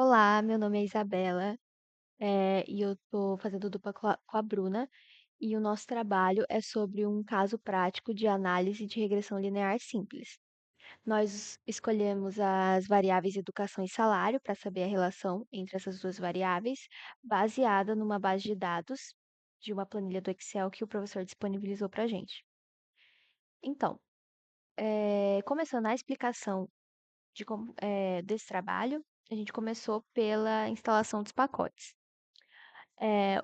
Olá, meu nome é Isabela, e eu estou fazendo dupla com a Bruna, e o nosso trabalho é sobre um caso prático de análise de regressão linear simples. Nós escolhemos as variáveis educação e salário para saber a relação entre essas duas variáveis, baseada numa base de dados de uma planilha do Excel que o professor disponibilizou para a gente. Então, começando a explicação desse trabalho, a gente começou pela instalação dos pacotes.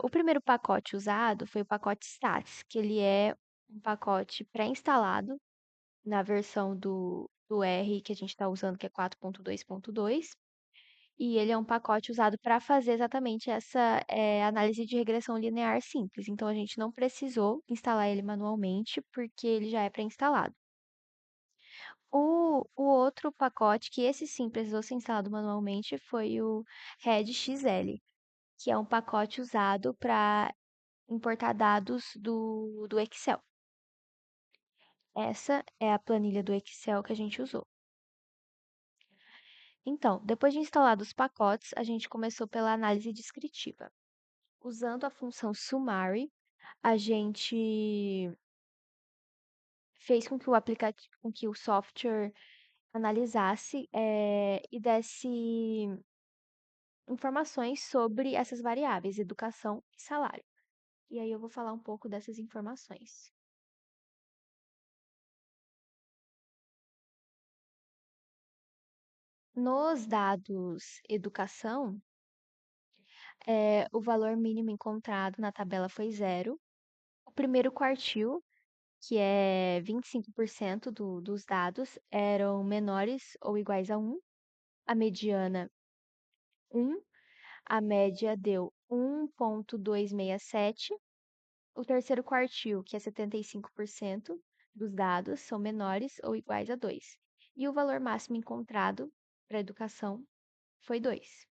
O primeiro pacote usado foi o pacote Stats, que ele é um pacote pré-instalado na versão do R que a gente está usando, que é 4.2.2, e ele é um pacote usado para fazer exatamente essa análise de regressão linear simples. Então, a gente não precisou instalar ele manualmente, porque ele já é pré-instalado. O outro pacote, que esse sim precisou ser instalado manualmente, foi o RedXL, que é um pacote usado para importar dados do Excel. Essa é a planilha do Excel que a gente usou. Então, depois de instalados os pacotes, a gente começou pela análise descritiva. Usando a função summary, a gente fez com que o aplicativo, com que o software analisasse e desse informações sobre essas variáveis, educação e salário. E aí eu vou falar um pouco dessas informações. Nos dados educação, o valor mínimo encontrado na tabela foi zero. O primeiro quartil, que é 25% dos dados, eram menores ou iguais a um. A mediana, 1. A média deu 1,267. O terceiro quartil, que é 75% dos dados, são menores ou iguais a 2. E o valor máximo encontrado para a educação foi 2.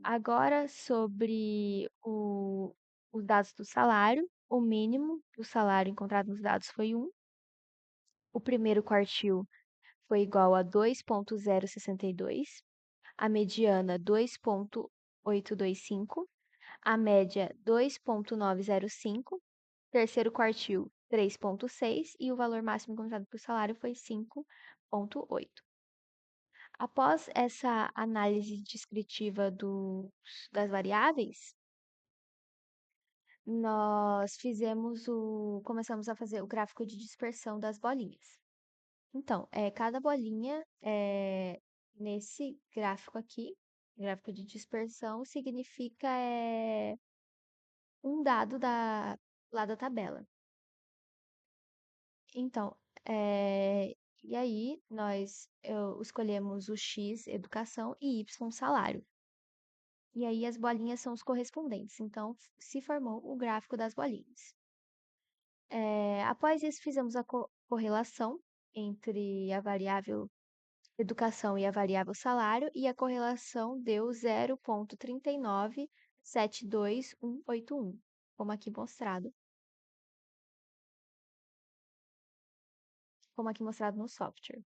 Agora, sobre os dados do salário, o mínimo do salário encontrado nos dados foi 1. O primeiro quartil foi igual a 2,062. A mediana, 2,825. A média, 2,905. Terceiro quartil, 3,6. E o valor máximo encontrado para o salário foi 5,8. Após essa análise descritiva das variáveis, nós começamos a fazer o gráfico de dispersão das bolinhas. Então, cada bolinha nesse gráfico aqui, gráfico de dispersão, significa um dado lá da tabela. Então, e aí escolhemos o X, educação, e Y, salário. E aí as bolinhas são os correspondentes. Então, se formou o gráfico das bolinhas. Após isso, fizemos a correlação entre a variável educação e a variável salário, e a correlação deu 0,3972181, como aqui mostrado no software.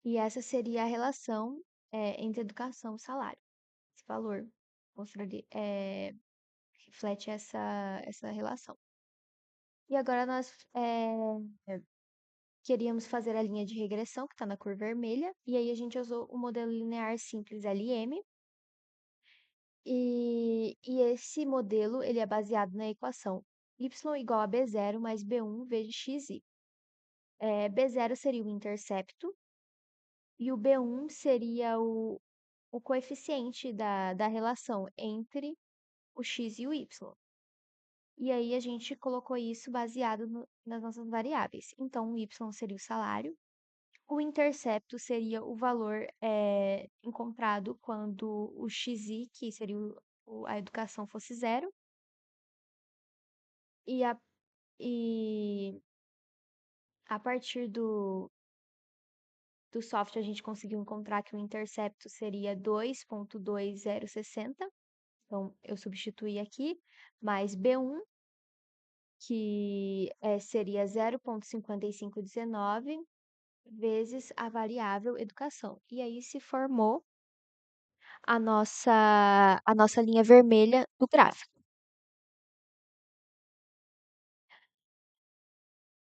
E essa seria a relação entre educação e salário. Esse valor reflete essa relação. E agora nós queríamos fazer a linha de regressão, que está na cor vermelha, e aí a gente usou o modelo linear simples LM. E esse modelo ele é baseado na equação y igual a b0 mais b1 vezes xy. B0 seria o intercepto e o b1 seria o coeficiente da relação entre o x e o y. E aí a gente colocou isso baseado nas nossas variáveis. Então, o y seria o salário, o intercepto seria o valor encontrado quando o xi, que seria a educação, fosse zero, e e a partir do software a gente conseguiu encontrar que o intercepto seria 2,2060. Então, eu substituí aqui, mais B1, que seria 0,5519 vezes a variável educação. E aí se formou a nossa linha vermelha do gráfico.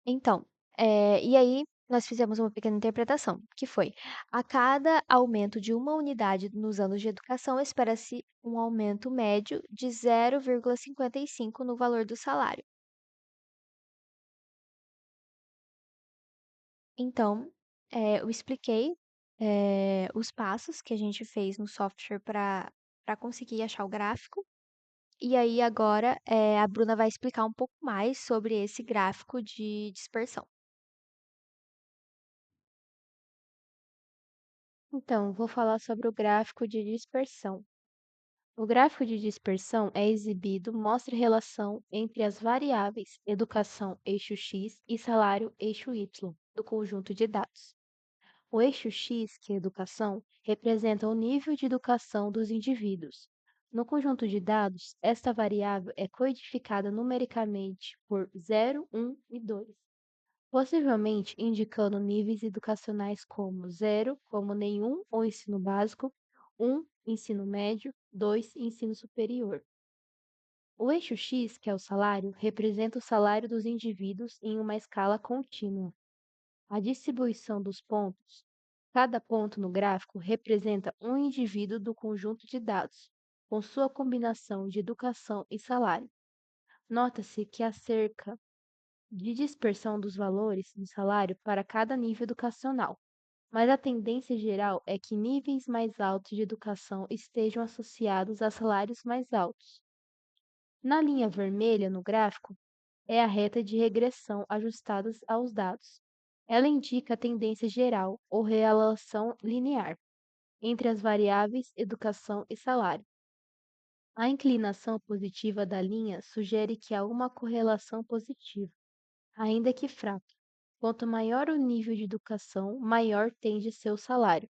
Então, e aí nós fizemos uma pequena interpretação, que foi: a cada aumento de uma unidade nos anos de educação, espera-se um aumento médio de 0,55 no valor do salário. Então, eu expliquei, os passos que a gente fez no software para conseguir achar o gráfico, e aí agora, a Bruna vai explicar um pouco mais sobre esse gráfico de dispersão. Então, vou falar sobre o gráfico de dispersão. O gráfico de dispersão é exibido, mostra a relação entre as variáveis educação eixo x e salário eixo y do conjunto de dados. O eixo x, que é educação, representa o nível de educação dos indivíduos. No conjunto de dados, esta variável é codificada numericamente por 0, 1 e 2, possivelmente indicando níveis educacionais como 0, como nenhum ou ensino básico, 1, ensino médio, 2, ensino superior. O eixo x, que é o salário, representa o salário dos indivíduos em uma escala contínua. A distribuição dos pontos. Cada ponto no gráfico representa um indivíduo do conjunto de dados, com sua combinação de educação e salário. Nota-se que há cerca de dispersão dos valores do salário para cada nível educacional, mas a tendência geral é que níveis mais altos de educação estejam associados a salários mais altos. Na linha vermelha no gráfico, é a reta de regressão ajustada aos dados. Ela indica a tendência geral ou relação linear entre as variáveis educação e salário. A inclinação positiva da linha sugere que há uma correlação positiva, ainda que fraca. Quanto maior o nível de educação, maior tende a ser o salário.